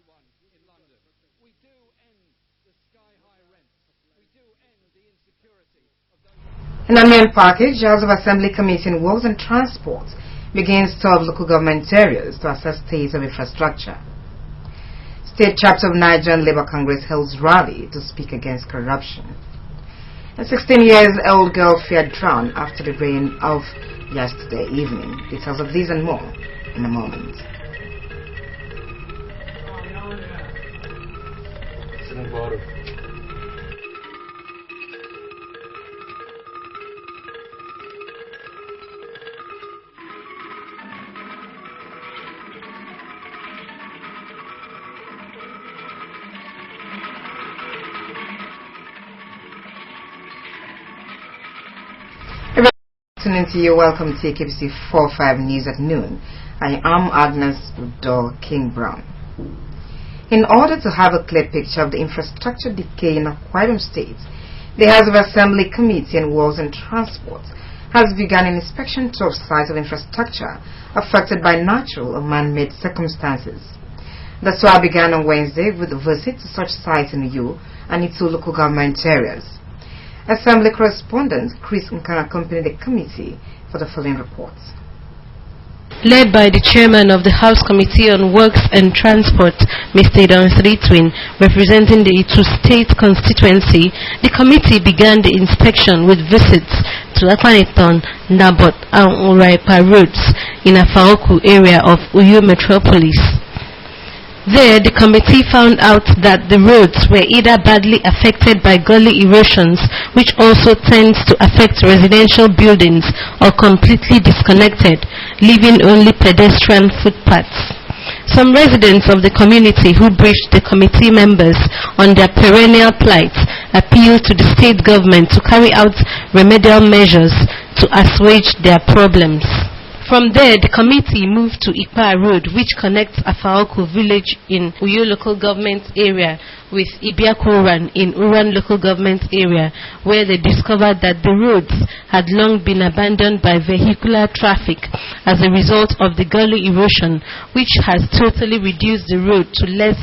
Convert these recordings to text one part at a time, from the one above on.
everyone in London. We do end the sky-high rents. We do end the insecurity of those... In a main package, House of Assembly Committee on Works and Transport begins 12 local government areas to assess state of infrastructure. State chapter of Nigerian Labour Congress holds rally to speak against corruption. A 16-year-old girl feared drowned after the rain of yesterday evening. Details of these and more in a moment. To you, welcome to KBC 45 News at noon. I am Agnes Udo King Brown. In order to have a clear picture of the infrastructure decay in Akwa Ibom State, the House of Assembly Committee on Works and Transport has begun an inspection tour of sites of infrastructure affected by natural or man-made circumstances. The tour began on Wednesday with a visit to such sites in Uyo and its two local government areas. Assembly correspondent Chris Nkana accompanied the committee for the following report. Led by the chairman of the House Committee on Works and Transport, Mr. Idan Sritwin, representing the Itu State constituency, the committee began the inspection with visits to Akwaneton, Nabot, and Uraipa roads in Afaoku area of Uyo Metropolis. There, the committee found out that the roads were either badly affected by gully erosions, which also tends to affect residential buildings, or completely disconnected, leaving only pedestrian footpaths. Some residents of the community who briefed the committee members on their perennial plight appealed to the state government to carry out remedial measures to assuage their problems. From there, the committee moved to Ikpa Road, which connects Afaoku village in Uyo local government area with Ibiakuran in Uran local government area, where they discovered that the roads had long been abandoned by vehicular traffic as a result of the gully erosion, which has totally reduced the road to less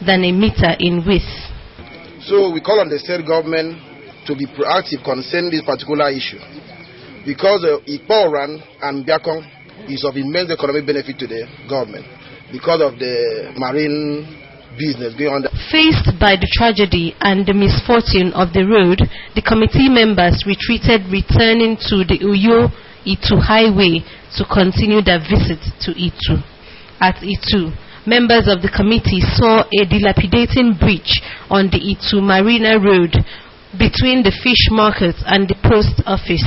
than a meter in width. So we call on the state government to be proactive concerning this particular issue, because Ikpa and Biakon is of immense economic benefit to the government because of the marine business going on. Faced by the tragedy and the misfortune of the road, the committee members retreated, returning to the Uyo-Itu highway to continue their visit to Itu. At Itu, members of the committee saw a dilapidating bridge on the Itu Marina Road between the fish market and the post office.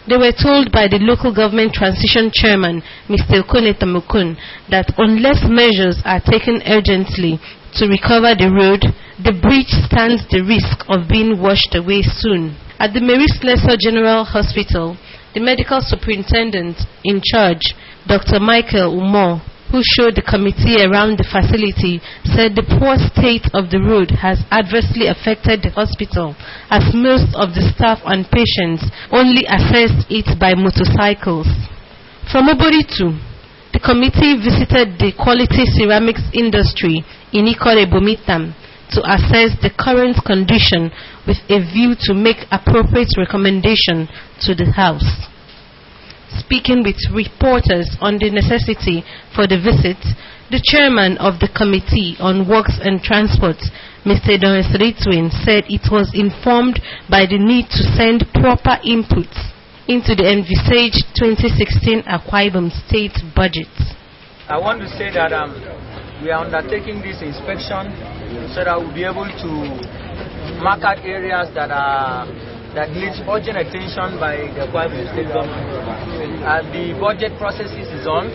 They were told by the local government transition chairman, Mr. Okoneta Mukun, that unless measures are taken urgently to recover the road, the bridge stands the risk of being washed away soon. At the Marie Slessor General Hospital, the medical superintendent in charge, Dr. Michael Umo, who showed the committee around the facility, said the poor state of the road has adversely affected the hospital, as most of the staff and patients only accessed it by motorcycles. From Oboritu, the committee visited the quality ceramics industry in Ikore Bomitam to assess the current condition with a view to make appropriate recommendation to the House. Speaking with reporters on the necessity for the visit, the chairman of the Committee on Works and Transport, Mr. Don Sritwin, said it was informed by the need to send proper inputs into the envisaged 2016 Akwa Ibom State budget. I want to say that we are undertaking this inspection so that we'll be able to mark out areas that needs urgent attention by the Akwa Ibom State government. The budget process is on.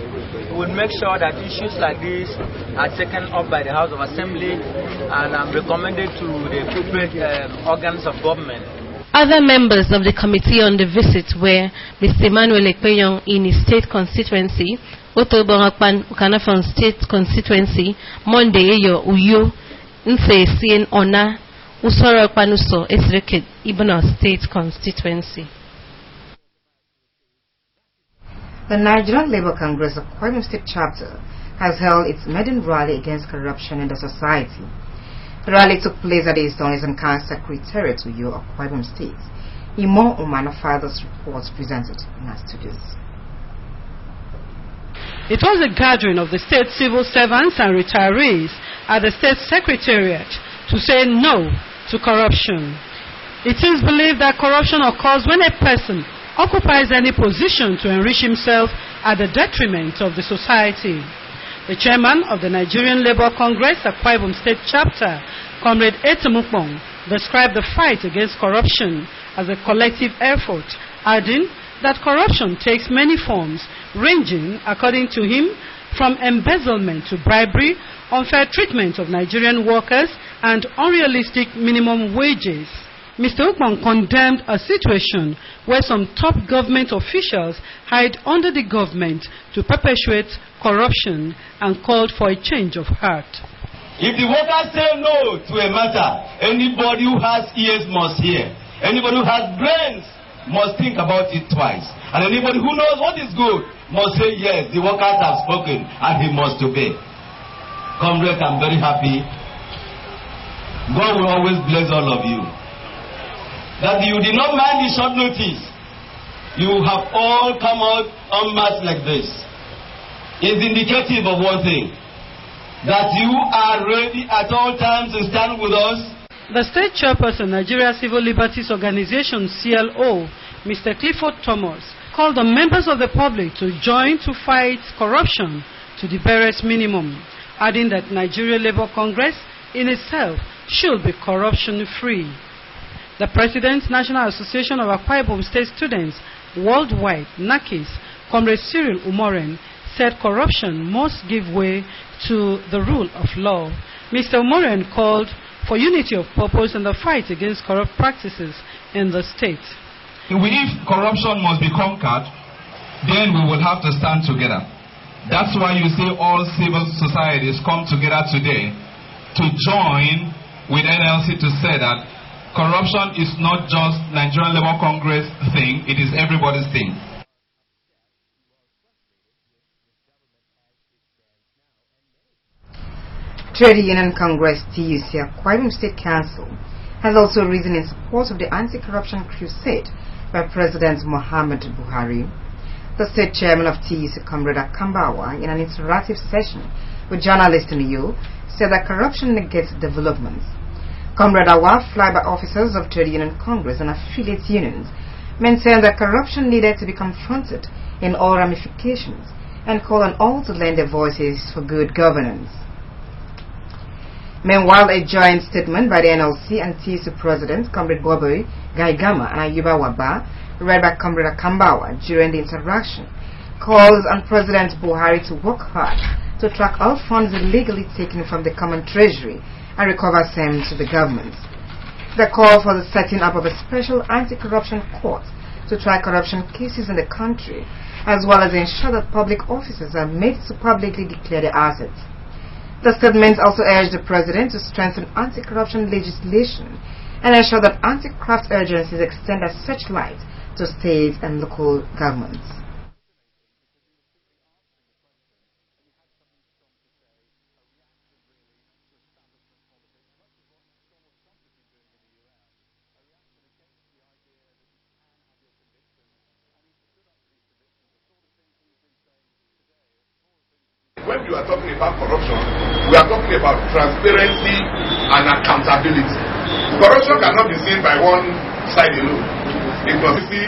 We will make sure that issues like this are taken up by the House of Assembly and recommended to the appropriate organs of government. Other members of the committee on the visit were Mr. Emmanuel Ekpeyon in his state constituency, Otto Bonakpan Ukanafon state constituency, Monde Eyo Uyo, Nse Sien Ona, Usoro Panuso Esreket, Ibano state constituency. The Nigerian Labour Congress Akwa Ibom State chapter has held its maiden rally against corruption in the society. The rally took place at the Eastern Council Secretariat to Uyo, Akwa Ibom State. Imo Umana Father's reports presented in our studios. It was a gathering of the state civil servants and retirees at the state secretariat to say no to corruption. It is believed that corruption occurs when a person occupies any position to enrich himself at the detriment of the society. The chairman of the Nigerian Labour Congress, Akwa Ibom State Chapter, Comrade Etemukpong, described the fight against corruption as a collective effort, adding that corruption takes many forms, ranging, according to him, from embezzlement to bribery, unfair treatment of Nigerian workers, and unrealistic minimum wages. Mr. Ukpong condemned a situation where some top government officials hide under the government to perpetuate corruption and called for a change of heart. If the workers say no to a matter, anybody who has ears must hear. Anybody who has brains must think about it twice. And anybody who knows what is good must say yes, the workers have spoken and he must obey. Comrade, I'm very happy. God will always bless all of you. That you did not mind the short notice. You have all come out en masse like this. It's indicative of one thing. That you are ready at all times to stand with us. The state chairperson, Nigeria Civil Liberties Organization, CLO, Mr. Clifford Thomas, called on members of the public to join to fight corruption to the barest minimum, adding that Nigeria Labour Congress in itself should be corruption-free. The President's National Association of Akwa Ibom State Students Worldwide, NACIS, Comrade Cyril Umoren, said corruption must give way to the rule of law. Mr. Umoren called for unity of purpose in the fight against corrupt practices in the state. If corruption must be conquered, then we will have to stand together. That's why you see all civil societies come together today to join with NLC to say that corruption is not just Nigerian Labour Congress thing, it is everybody's thing. Trade Union Congress TUC Akwa Ibom State Council has also risen in support of the anti-corruption crusade by President Muhammad Buhari. The state chairman of TUC, Comrade Akambawa, in an interactive session with journalists in Uyo, said that corruption negates developments. Comrade Awa, flyby officers of Trade Union Congress and affiliate unions, maintained that corruption needed to be confronted in all ramifications and called on all to lend their voices for good governance. Meanwhile, a joint statement by the NLC and TUC President, Comrade Boboy, Gaigama and Ayuba Waba, read by Comrade Akambawa during the interaction, calls on President Buhari to work hard to track all funds illegally taken from the common treasury and recover them to the government. The call for the setting up of a special anti-corruption court to try corruption cases in the country, as well as ensure that public officers are made to publicly declare their assets. The statement also urged the President to strengthen anti-corruption legislation and ensure that anti-graft agencies extend a searchlight to state and local governments. When we are talking about corruption, we are talking about transparency and accountability. Corruption cannot be seen by one side alone. It must be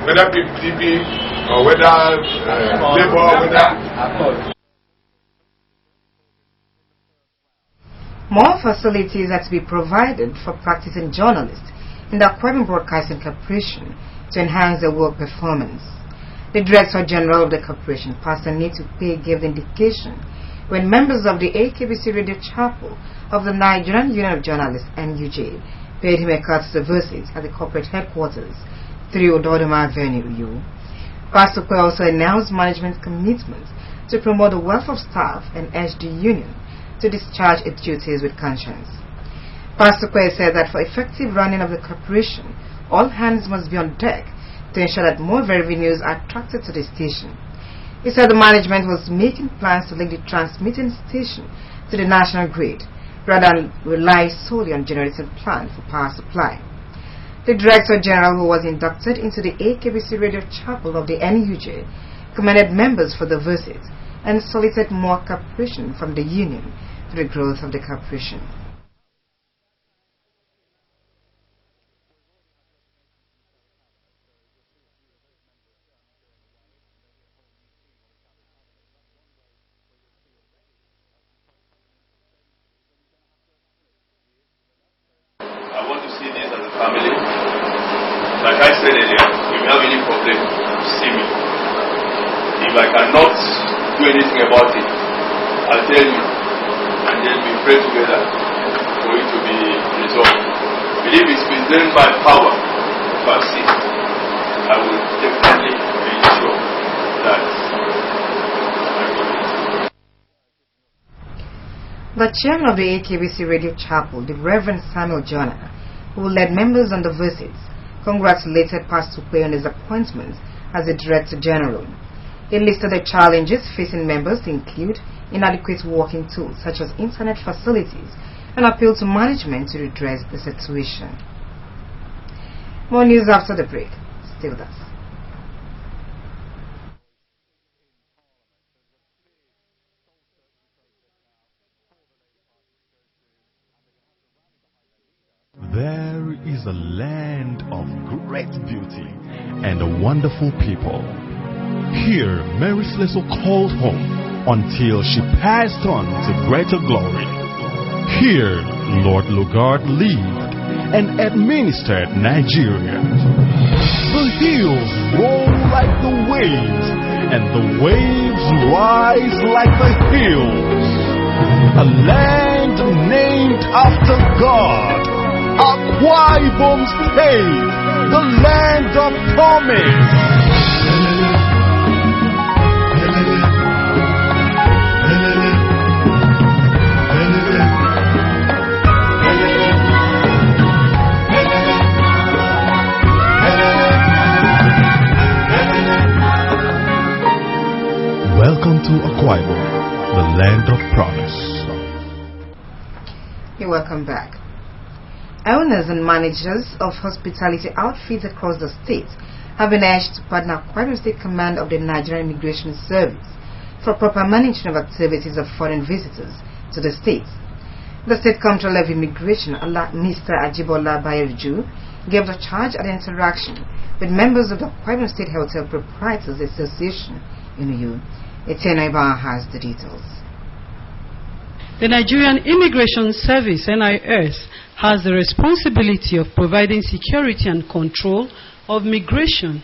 whether PDP or whether Labour, whether... More facilities are to be provided for practicing journalists in the Akwa Ibom Broadcasting Corporation to enhance their work performance. The Director General of the Corporation, Pastor Nitu Pay, gave the indication when members of the AKBC Radio Chapel of the Nigerian Union of Journalists, NUJ, paid him a courtesy visit at the corporate headquarters, 3 Ododoma Avenue, Uyo. Pastor Pay also announced management commitments to promote the welfare of staff and urged the union to discharge its duties with conscience. Pastor Pay said that for effective running of the corporation, all hands must be on deck to ensure that more revenues are attracted to the station. He said the management was making plans to link the transmitting station to the national grid rather than rely solely on generating plant for power supply. The Director General, who was inducted into the AKBC Radio Chapel of the NUJ, commended members for the visit and solicited more cooperation from the union for the growth of the corporation. I want to see this as a family. Like I said earlier, if you have any problem, see me. If I cannot do anything about it, I'll tell you, and then we pray together for it to be resolved. But if it's been done by power, by sin, I will definitely ensure that I will. The chairman of the AKBC Radio Chapel, the Reverend Samuel Jonah, who led members on the visits, congratulated Pastor Ukwe on his appointment as the Director General. He listed the challenges facing members to include inadequate working tools such as internet facilities and appealed to management to redress the situation. More news after the break. Stay with us. There is a land of great beauty and a wonderful people. Here, Mary Slessor called home until she passed on to greater glory. Here, Lord Lugard lived and administered Nigeria. The hills roll like the waves, and the waves rise like the hills. A land named after God, Akwa Ibom State, the land of promise. Welcome to Akwa Ibom, the land of promise. You're welcome back. Owners and managers of hospitality outfits across the state have been urged to partner Akwa Ibom State Command of the Nigerian Immigration Service for proper management of activities of foreign visitors to the state. The State Comptroller of Immigration, Mr. Ajibola Bayerju, gave the charge at an interaction with members of the Akwa Ibom State Hotel Proprietors Association in Uyo. Etienne Ibar has the details. The Nigerian Immigration Service, NIS, has the responsibility of providing security and control of migration,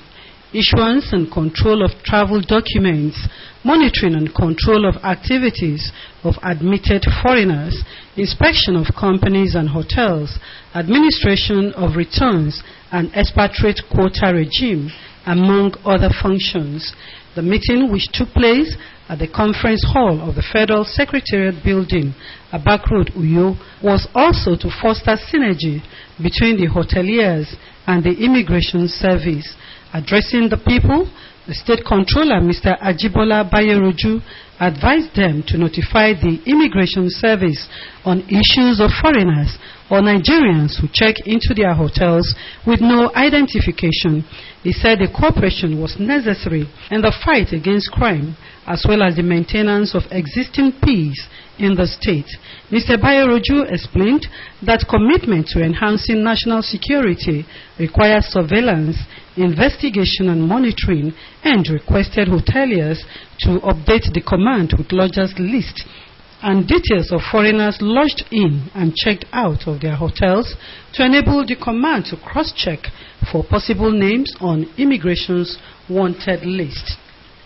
issuance and control of travel documents, monitoring and control of activities of admitted foreigners, inspection of companies and hotels, administration of returns and expatriate quota regime, among other functions. The meeting, which took place at the conference hall of the Federal Secretariat Building, Abak Road, Uyo, was also to foster synergy between the hoteliers and the Immigration Service. Addressing the people, the State Controller, Mr. Ajibola Bayeroju, advised them to notify the Immigration Service on issues of foreigners or Nigerians who check into their hotels with no identification. He said the cooperation was necessary in the fight against crime, as well as the maintenance of existing peace in the state. Mr. Bayeroju explained that commitment to enhancing national security requires surveillance, investigation and monitoring, and requested hoteliers to update the command with lodgers list and details of foreigners lodged in and checked out of their hotels to enable the command to cross-check for possible names on immigration's wanted list.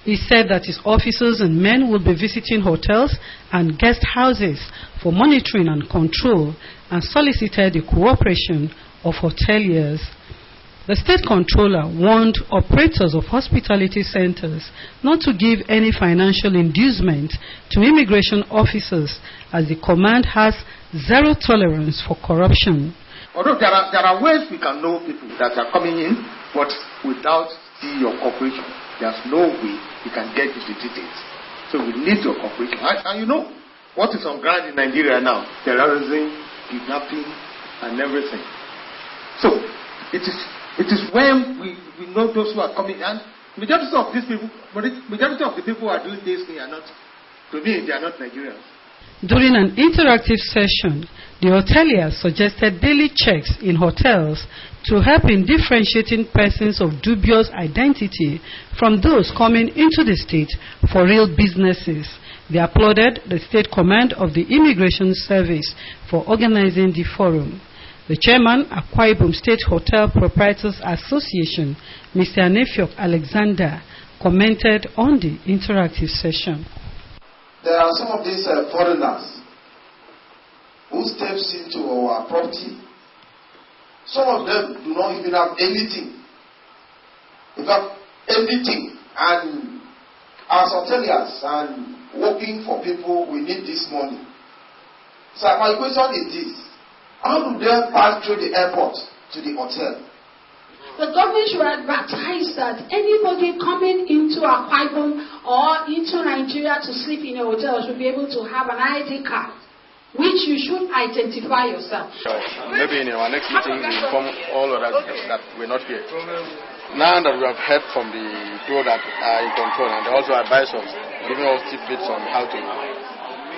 He said that his officers and men will be visiting hotels and guest houses for monitoring and control, and solicited the cooperation of hoteliers. The State Controller warned operators of hospitality centers not to give any financial inducement to immigration officers, as the command has zero tolerance for corruption. Although there are ways we can know people that are coming in, but without your cooperation. there's no way we can get into details. So we need your cooperation. And you know what is on ground in Nigeria now? Terrorism, kidnapping, and everything. So it is when we know those who are coming, and majority of the people who are doing this thing are not, to me, they are not Nigerians. During an interactive session, the hoteliers suggested daily checks in hotels to help in differentiating persons of dubious identity from those coming into the state for real businesses. They applauded the State Command of the Immigration Service for organizing the forum. The chairman, Akwa Ibom State Hotel Proprietors Association, Mr. Anefiok Alexander, commented on the interactive session. There are some of these foreigners who steps into our property. Some of them do not even have anything. In fact, anything. And as hoteliers and working for people, we need this money. So my question is this: how do they pass through the airport to the hotel? The government should advertise that anybody coming into Akwa Ibom or into Nigeria to sleep in a hotel should be able to have an ID card, which you should identify yourself. Maybe in our next meeting we inform all of us that we're not here. Now that we have heard from the people that are in control, and they also advise us, giving us tidbits on how to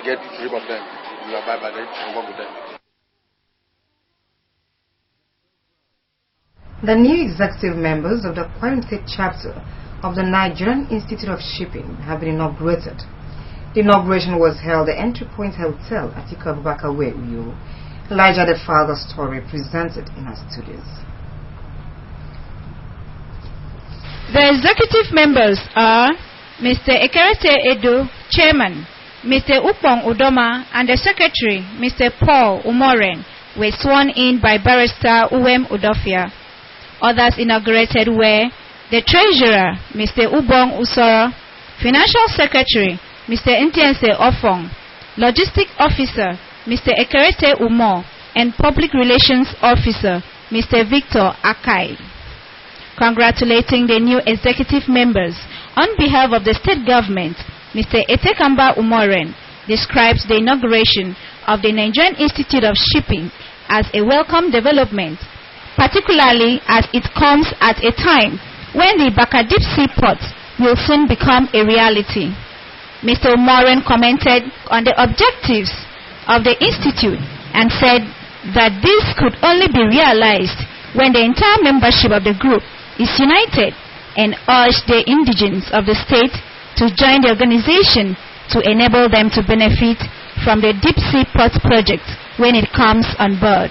get rid of them, we abide by them and work with them. The new executive members of the Akwa Ibom State chapter of the Nigerian Institute of Shipping have been inaugurated. The inauguration was held at the Entry Point Hotel at Atiku Abubakar Way, Uyo. Elijah the Father Story presented in our studios. The executive members are Mr. Ekerete Edo, Chairman, Mr. Upong Udoma, and the Secretary, Mr. Paul Umoren, were sworn in by Barrister Uwem Udofia. Others inaugurated were the Treasurer, Mr. Ubong Usoro, Financial Secretary, Mr. Ntiense Ofong, Logistic Officer, Mr. Ekerete Umo, and Public Relations Officer, Mr. Victor Akai. Congratulating the new executive members, on behalf of the state government, Mr. Etekamba Umoren describes the inauguration of the Nigerian Institute of Shipping as a welcome development, particularly as it comes at a time when the Baka Deep Sea Port will soon become a reality. Mr. Umoren commented on the objectives of the Institute and said that this could only be realized when the entire membership of the group is united, and urged the indigents of the state to join the organization to enable them to benefit from the Deep Sea Port project when it comes on board.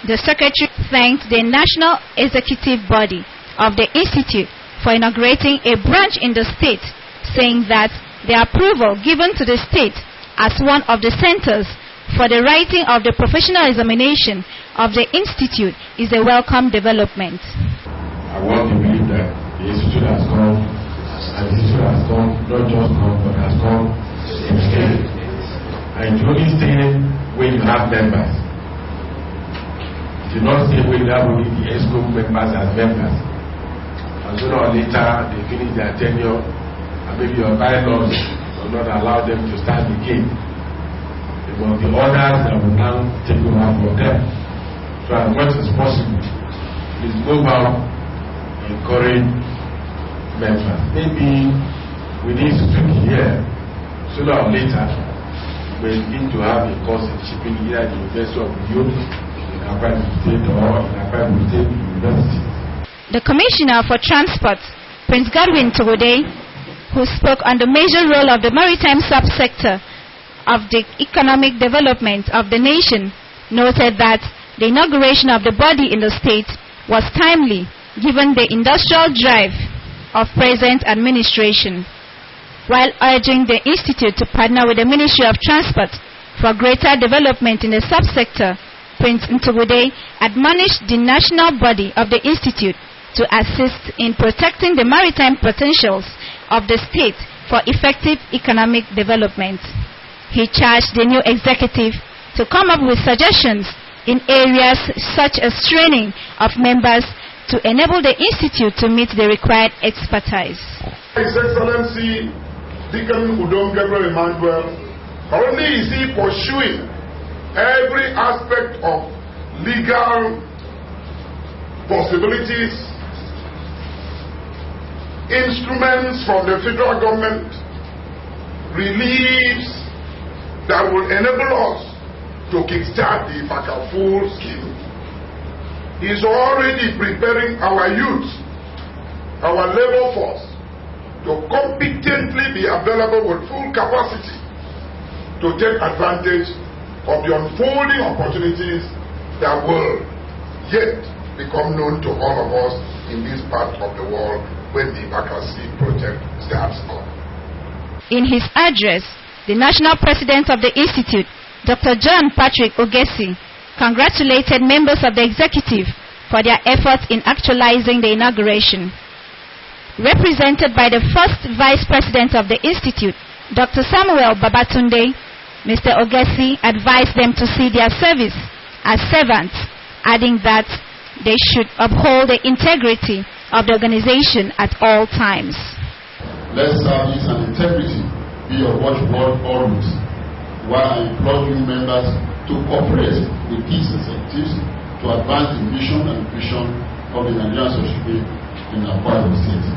The Secretary thanked the National Executive Body of the Institute for inaugurating a branch in the state, saying that the approval given to the state as one of the centers for the writing of the professional examination of the Institute is a welcome development. I want to believe that the Institute has come, and the Institute has come, not just come, but has come in scale. And you only stay when you have members. You do not stay when you have only the ESCO members as members. And sooner or later, they finish their tenure, and maybe your bylaws will not allow them to start the game. Because the others that will now take over for them. So as much as possible, please go out, encourage members. Maybe we need to here, sooner or later, we need to have a course in shipping here at the University of Uyo, in Akwa Ibom State or in Akwa Ibom State University. The Commissioner for Transport, Prince Godwin Togode, who spoke on the major role of the maritime subsector of the economic development of the nation, noted that the inauguration of the body in the state was timely given the industrial drive of present administration, while urging the Institute to partner with the Ministry of Transport for greater development in the subsector. Prince Ntogode admonished the national body of the Institute to assist in protecting the maritime potentials of the state for effective economic development. He charged the new executive to come up with suggestions in areas such as training of members to enable the Institute to meet the required expertise. His Excellency Deacon Udom Gabriel Emmanuel, currently is he pursuing every aspect of legal possibilities, instruments from the federal government, reliefs that will enable us to kickstart the Bakaful scheme. He's already preparing our youth, our labor force, to competently be available with full capacity to take advantage of the unfolding opportunities that will yet become known to all of us in this part of the world when the Bakassi project starts up. In his address, the National President of the Institute, Dr. John Patrick Ogesi, congratulated members of the executive for their efforts in actualizing the inauguration. Represented by the first Vice President of the Institute, Dr. Samuel Babatunde, Mr. Ogesi advised them to see their service as servants, adding that they should uphold the integrity of the organization at all times. Let service and integrity be your watchword always, while I implore you members to cooperate with these executives to advance the mission and vision of the Nigerian Society in Akwa Ibom State.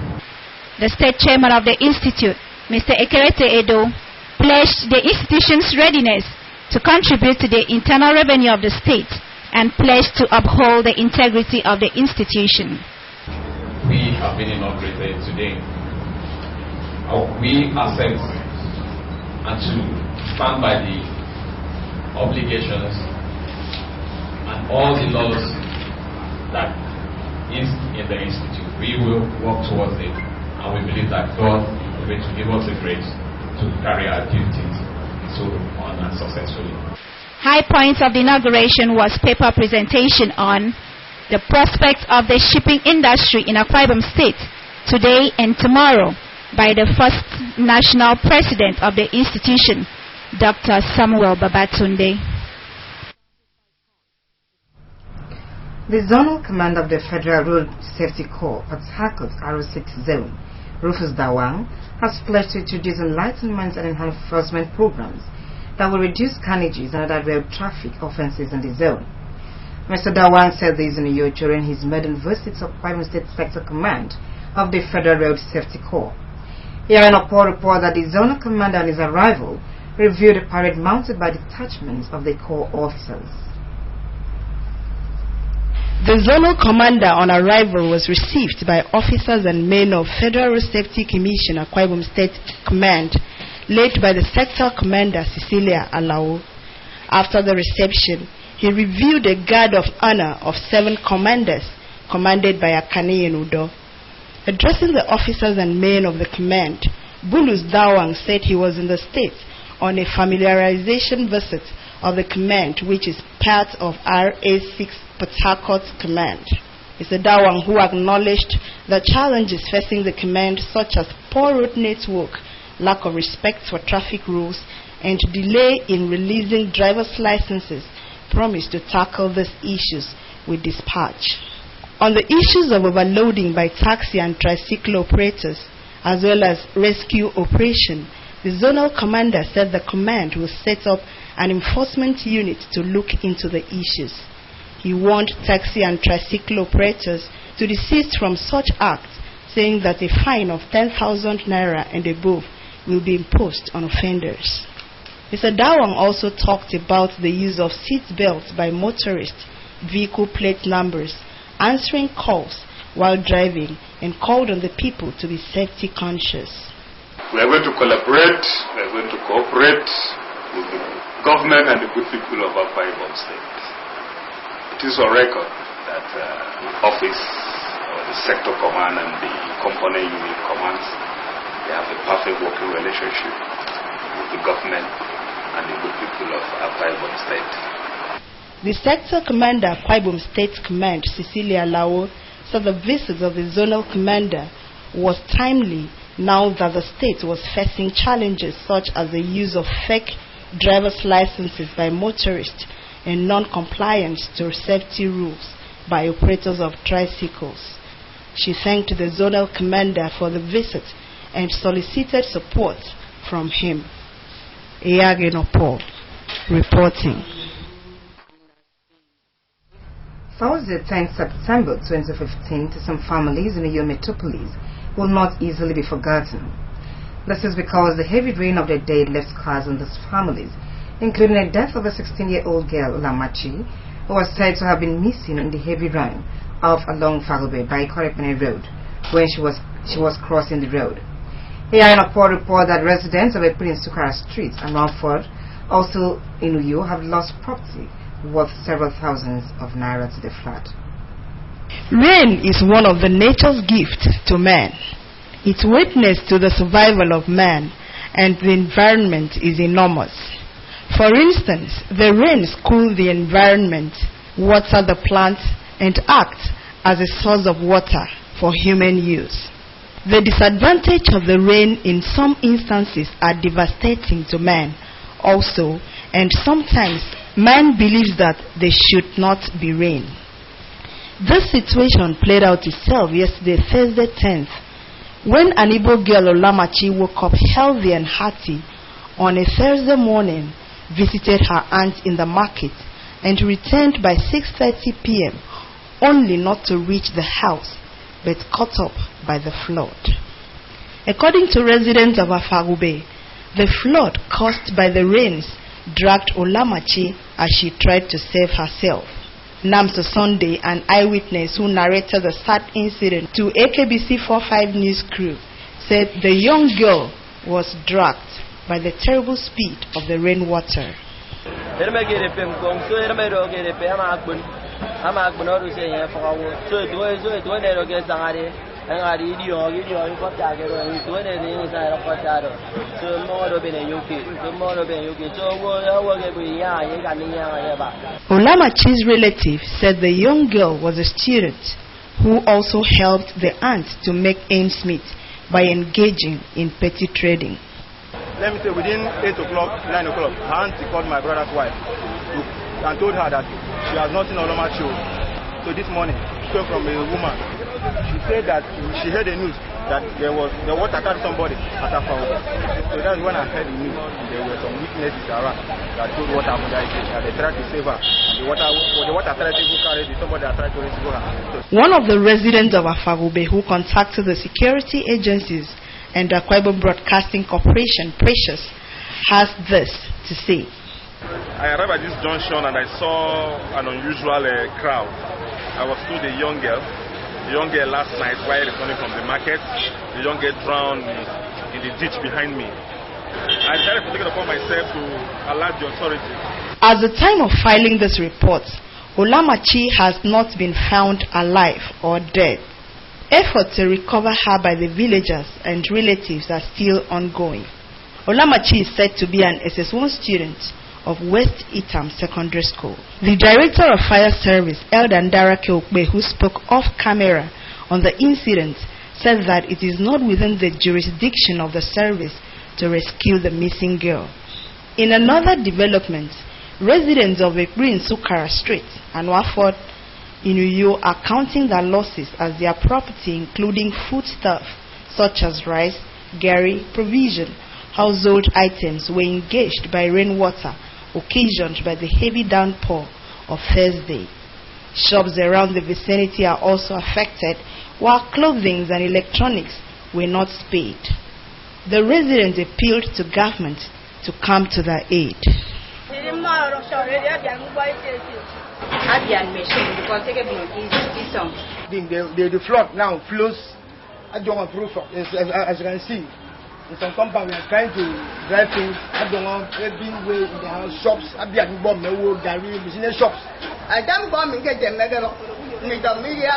The State Chairman of the Institute, Mr. Ekerete Edo, pledged the institution's readiness to contribute to the internal revenue of the state and pledged to uphold the integrity of the institution. We have been inaugurated today. We accept and to stand by the obligations and all the laws that is in the Institute. We will work towards it, and we believe that God is going to give us the grace to carry our duties so on and successfully. High points of the inauguration was paper presentation on the prospects of the shipping industry in Akwa Ibom State today and tomorrow by the first national president of the institution, Dr. Samuel Babatunde. The Zonal Commander of the Federal Road Safety Corps at Harcourt RO6 Zone, Rufus Dawang, has pledged to introduce enlightenment and enforcement programs that will reduce carnages and other road traffic offences in the zone. Mr. Dawang said this in Uyo during his maiden visit to Akwa Ibom State Sector Command of the Federal Road Safety Corps. Here in a report that the Zonal Commander on his arrival reviewed a parade mounted by detachments of the Corps officers. The Zonal Commander on arrival was received by officers and men of Federal Road Safety Commission Akwa Ibom State Command, led by the Sector Commander Cecilia Alao. After the reception, he reviewed a guard of honor of 7 commanders, commanded by Akane Udo. Addressing the officers and men of the command, Bulus Dawang said he was in the state on a familiarization visit of the command, which is part of RA6 Port Harcourt Command. Mr. Dawang, who acknowledged the challenges facing the command, such as poor road network, lack of respect for traffic rules, and delay in releasing driver's licenses, promised to tackle these issues with dispatch. On the issues of overloading by taxi and tricycle operators, as well as rescue operation, the Zonal Commander said the command will set up an enforcement unit to look into the issues. He warned taxi and tricycle operators to desist from such acts, saying that a fine of 10,000 naira and above will be imposed on offenders. Mr. Dawang also talked about the use of seat belts by motorists, vehicle plate numbers, answering calls while driving, and called on the people to be safety conscious. We are going to collaborate, we are going to cooperate with the government and the good people of Akwa Ibom State. It is on record that the office, or the sector command and the component unit commands, they have a perfect working relationship with the government and the good people of Akwa Ibom State. The sector commander, Akwa Ibom State Command, Cecilia Lao, said the visit of the zonal commander was timely now that the state was facing challenges such as the use of fake driver's licenses by motorists and non-compliance to safety rules, by operators of tricycles. She thanked the zonal commander for the visit and solicited support from him. Iyagino Paul reporting. Thursday, 10th September 2015, to some families in Uyo metropolis will not easily be forgotten. This is because the heavy rain of the day left scars on these families, including the death of a 16-year-old girl, Olamachi, who was said to have been missing in the heavy rain off along Fagube by Korepene Road when she was crossing the road. Iyagino Paul reported that residents of Prince Sukara Street and Romford, also in Uyo, have lost property worth several thousands of naira to the flood. Rain is one of the nature's gifts to man. Its witness to the survival of man and the environment is enormous. For instance, the rains cool the environment, water the plants, and act as a source of water for human use. The disadvantage of the rain in some instances are devastating to man also, and sometimes man believes that there should not be rain. This situation played out itself yesterday, Thursday 10th, when an Igbo girl, Olamachi, woke up healthy and hearty on a Thursday morning, visited her aunt in the market, and returned by 6:30 p.m., only not to reach the house, but caught up by the flood. According to residents of Afagube, the flood caused by the rains dragged Olamachi as she tried to save herself. Namso Sunday, an eyewitness who narrated the sad incident to AKBC 45 News crew, said the young girl was dragged by the terrible speed of the rainwater. Olamachi's relative said the young girl was a student who also helped the aunt to make ends meet by engaging in petty trading. Let me say, within 8 o'clock, 9 o'clock, her auntie called my brother's wife and told her that she has not seen Olamachi. So this morning, she spoke from a woman. She said that she heard the news that the water carried somebody at her house. So that's when I heard the news. There were some witnesses around that told what happened that they tried to save her. The water tried to carry somebody that tried to rescue her. One of the residents of Afagube who contacted the security agencies and the Akwa Ibom Broadcasting Corporation, Precious, has this to say. I arrived at this junction and I saw an unusual crowd. I was told a young girl last night while returning from the market, the young girl drowned in the ditch behind me. I decided to take it upon myself to alert the authorities. At the time of filing this report, Olamachi has not been found alive or dead. Efforts to recover her by the villagers and relatives are still ongoing. Olamachi is said to be an SS1 student of West Itam Secondary School. The Director of Fire Service, Eldan Darake Okbe, who spoke off camera on the incident, said that it is not within the jurisdiction of the service to rescue the missing girl. In another development, residents of Ekri in Sukara Street and Waford in Uyo are counting their losses as their property, including foodstuff such as rice, gari, provision, household items, were engaged by rainwater occasioned by the heavy downpour of Thursday. Shops around the vicinity are also affected, while clothing and electronics were not spared. The residents appealed to government to come to their aid. The flood now flows. I don't want proof of as you can see. In some compound we are trying to drive things. I don't want every way in the house shops. I be at bomb Gary business shops. I don't bomb and get them mega media.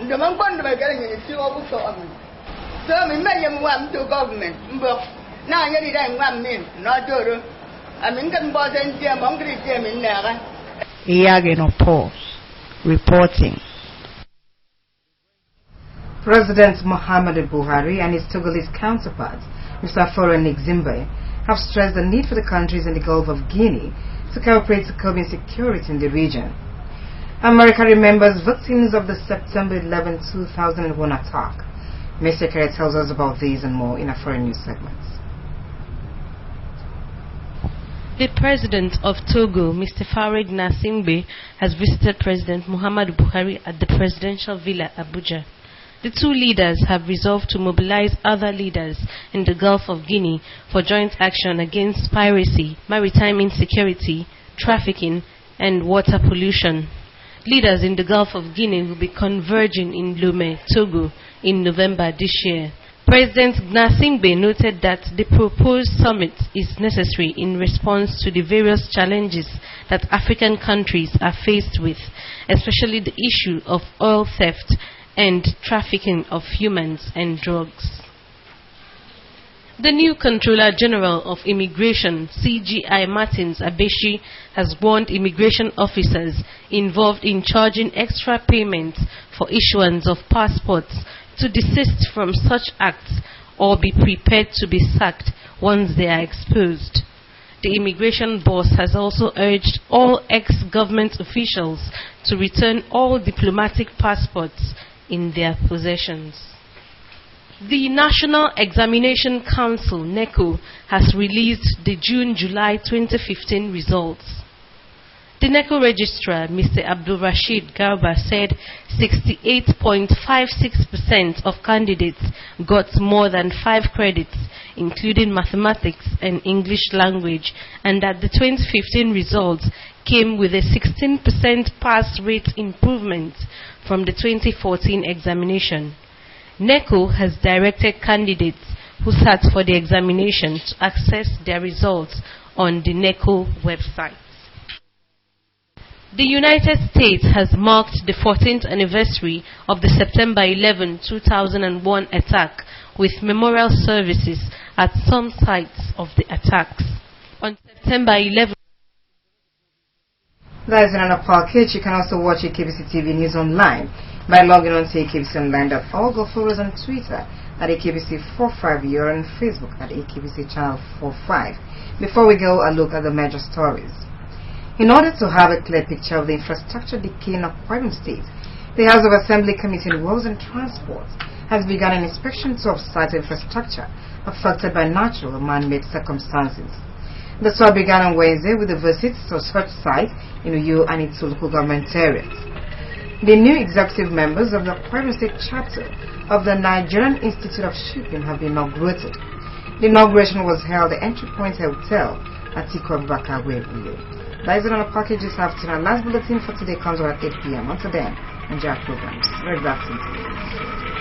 The man going to get in the over for me. So we may want to government. Now you need one man, not Joro. I mean can boss and see a hungry Jim in there. Iyagino Paul reporting. President Muhammadu Buhari and his Togolese counterpart, Mr. Faure Gnassingbe, have stressed the need for the countries in the Gulf of Guinea to cooperate to curb insecurity in the region. America remembers victims of the September 11, 2001 attack. Mr. Kerry tells us about these and more in a foreign news segment. The President of Togo, Mr. Farid Gnassingbé, has visited President Muhammadu Buhari at the Presidential Villa, Abuja. The two leaders have resolved to mobilize other leaders in the Gulf of Guinea for joint action against piracy, maritime insecurity, trafficking, and water pollution. Leaders in the Gulf of Guinea will be converging in Lomé, Togo, in November this year. President Gnassingbé noted that the proposed summit is necessary in response to the various challenges that African countries are faced with, especially the issue of oil theft and trafficking of humans and drugs. The new Controller General of Immigration, CGI Martins Abeshi, has warned immigration officers involved in charging extra payments for issuance of passports to desist from such acts or be prepared to be sacked once they are exposed. The immigration boss has also urged all ex-government officials to return all diplomatic passports in their possessions. The National Examination Council, NECO, has released the June-July 2015 results. The NECO registrar, Mr. Abdul Rashid Garba, said 68.56% of candidates got more than 5 credits, including mathematics and English language, and that the 2015 results came with a 16% pass rate improvement from the 2014 examination. NECO has directed candidates who sat for the examination to access their results on the NECO website. The United States has marked the 14th anniversary of the September 11, 2001 attack with memorial services at some sites of the attacks. On September 11, that is another package. You can also watch AKBC TV News online by logging on to akbconline.org or follow us on Twitter at AKBC45 or on Facebook at AKBC Channel 45. Before we go, a look at the major stories. In order to have a clear picture of the infrastructure decay in Akwa Ibom State, the House of Assembly Committee on Roads and Transport has begun an inspection to off-site infrastructure affected by natural or man-made circumstances. The tour began on Wednesday with a visit to such sites in Uyo and its local government areas. The new executive members of the Akwa Ibom State chapter of the Nigerian Institute of Shipping have been inaugurated. The inauguration was held at the Entry Point Hotel at Atiku Abubakar Uyo. That is it on the package this afternoon. Our last bulletin for today comes out at 8 p.m. Until then, enjoy our programs. Very back to you.